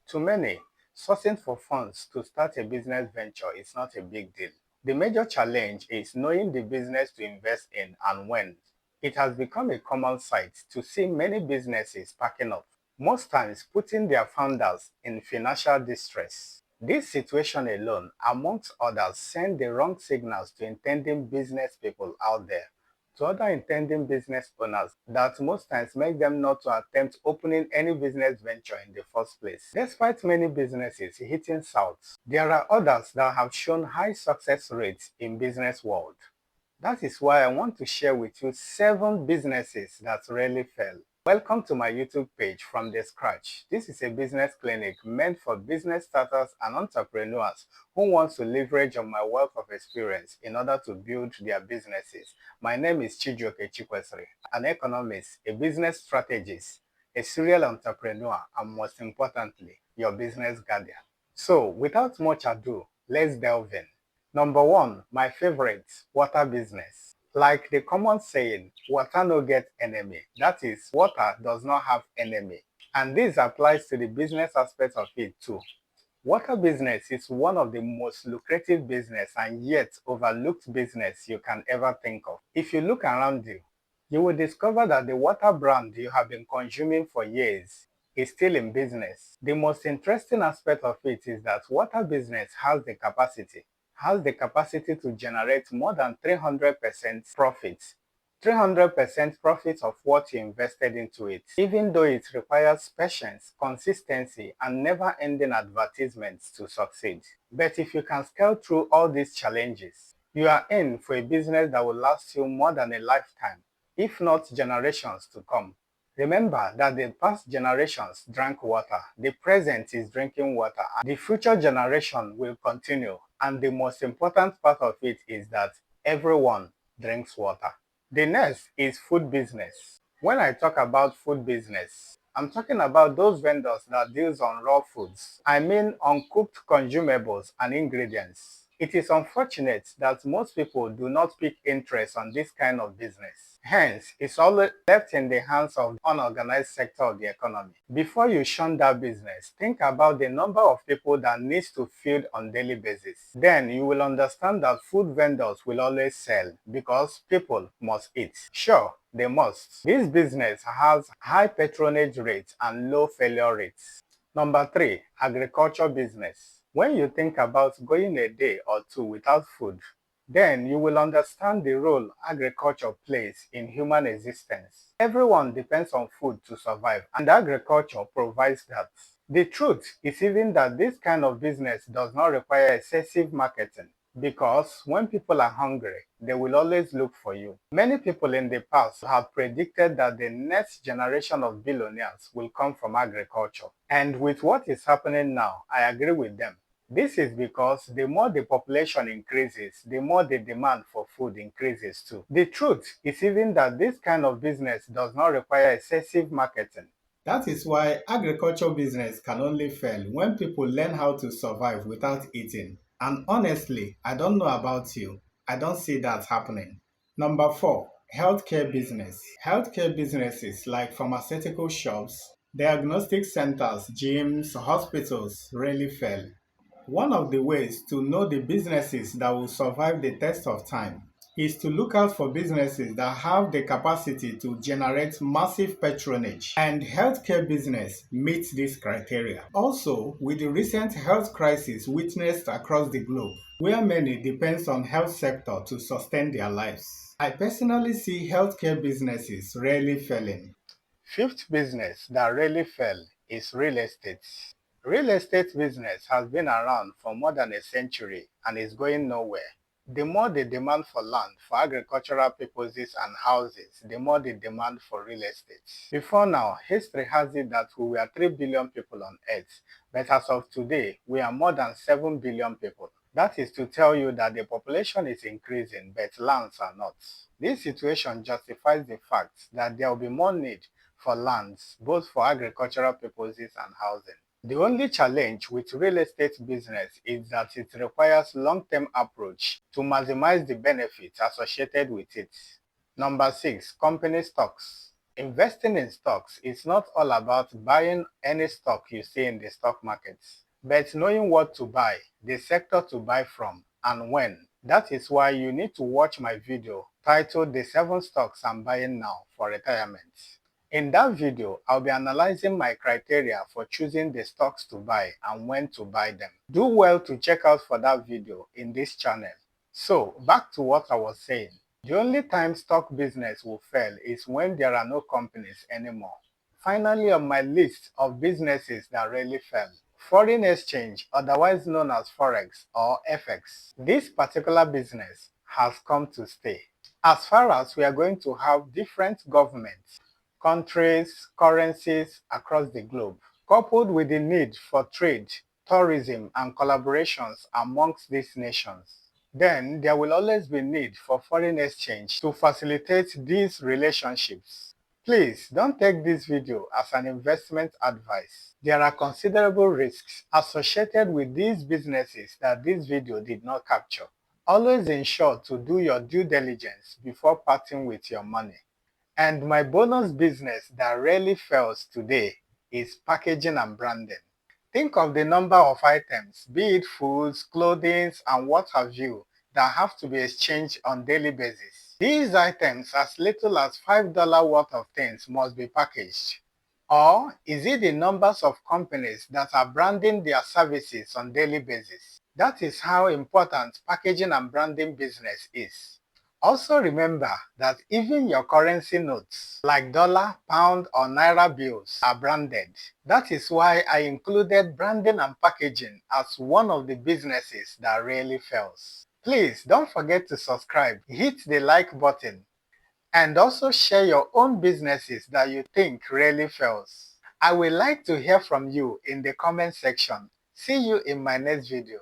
To many, sourcing for funds to start a business venture is not a big deal. The major challenge is knowing the business to invest in and when. It has become a common sight to see many businesses packing up, most times putting their founders in financial distress. This situation alone, amongst others, send the wrong signals to intending business people out there, to other intending business owners, that most times make them not to attempt opening any business venture in the first place. Despite many businesses hitting south, there are others that have shown high success rates in business world. That is why I want to share with you 7 businesses that really fail. Welcome to my YouTube page from the scratch. This is a business clinic meant for business starters and entrepreneurs who want to leverage on my wealth of experience in order to build their businesses. My name is Chijioke Chikwesri, an economist, a business strategist, a serial entrepreneur, and most importantly, your business guardian. So, without much ado, let's delve in. Number 1, my favorite, water business. Like the common saying, water no get enemy. That is, water does not have enemy. And this applies to the business aspect of it too. Water business is one of the most lucrative business and yet overlooked business you can ever think of. If you look around you, you will discover that the water brand you have been consuming for years is still in business. The most interesting aspect of it is that water business has the capacity to generate more than 300% profit. 300% profit of what you invested into it, even though it requires patience, consistency, and never-ending advertisements to succeed. But if you can scale through all these challenges, you are in for a business that will last you more than a lifetime, if not generations to come. Remember that the past generations drank water, the present is drinking water, and the future generation will continue. And the most important part of it is that everyone drinks water. The next is food business. When I talk about food business, I'm talking about those vendors that deals on raw foods. I mean uncooked consumables and ingredients. It is unfortunate that most people do not pick interest on this kind of business. Hence, it's always left in the hands of the unorganized sector of the economy. Before you shun that business, think about the number of people that needs to feed on daily basis. Then you will understand that food vendors will always sell because people must eat. Sure, they must. This business has high patronage rates and low failure rates. Number 3, agriculture business. When you think about going a day or two without food, then you will understand the role agriculture plays in human existence. Everyone depends on food to survive, and agriculture provides that. The truth is even that this kind of business does not require excessive marketing, because when people are hungry, they will always look for you. Many people in the past have predicted that the next generation of billionaires will come from agriculture. And with what is happening now, I agree with them. This is because the more the population increases, the more the demand for food increases too. The truth is even that this kind of business does not require excessive marketing. That is why agriculture business can only fail when people learn how to survive without eating. And honestly, I don't know about you, I don't see that happening. Number 4, healthcare business. Healthcare businesses like pharmaceutical shops, diagnostic centers, gyms, hospitals really fail. One of the ways to know the businesses that will survive the test of time is to look out for businesses that have the capacity to generate massive patronage, and healthcare business meets this criteria. Also, with the recent health crisis witnessed across the globe, where many depends on health sector to sustain their lives, I personally see healthcare businesses rarely failing. Fifth business that really fell is real estate. Real estate business has been around for more than a century and is going nowhere. The more the demand for land for agricultural purposes and houses, the more the demand for real estate. Before now, history has it that we were 3 billion people on earth, but as of today, we are more than 7 billion people. That is to tell you that the population is increasing, but lands are not. This situation justifies the fact that there will be more need for lands, both for agricultural purposes and housing. The only challenge with real estate business is that it requires long-term approach to maximize the benefits associated with it. Number 6, company stocks. Investing in stocks is not all about buying any stock you see in the stock market, but knowing what to buy, the sector to buy from, and when. That is why you need to watch my video titled The 7 Stocks I'm Buying Now for Retirement. In that video, I'll be analyzing my criteria for choosing the stocks to buy and when to buy them. Do well to check out for that video in this channel. So, back to what I was saying. The only time stock business will fail is when there are no companies anymore. Finally, on my list of businesses that really fail, foreign exchange, otherwise known as Forex or FX. This particular business has come to stay. As far as we are going to have different governments, countries, currencies across the globe, coupled with the need for trade, tourism, and collaborations amongst these nations, then there will always be need for foreign exchange to facilitate these relationships. Please don't take this video as an investment advice. There are considerable risks associated with these businesses that this video did not capture. Always ensure to do your due diligence before parting with your money. And my bonus business that rarely fails today is packaging and branding. Think of the number of items, be it foods, clothing, and what have you, that have to be exchanged on daily basis. These items, as little as $5 worth of things, must be packaged. Or is it the numbers of companies that are branding their services on daily basis? That is how important packaging and branding business is. Also remember that even your currency notes, like dollar, pound, or naira bills, are branded. That is why I included branding and packaging as one of the businesses that rarely fails. Please don't forget to subscribe, hit the like button, and also share your own businesses that you think rarely fails. I would like to hear from you in the comment section. See you in my next video.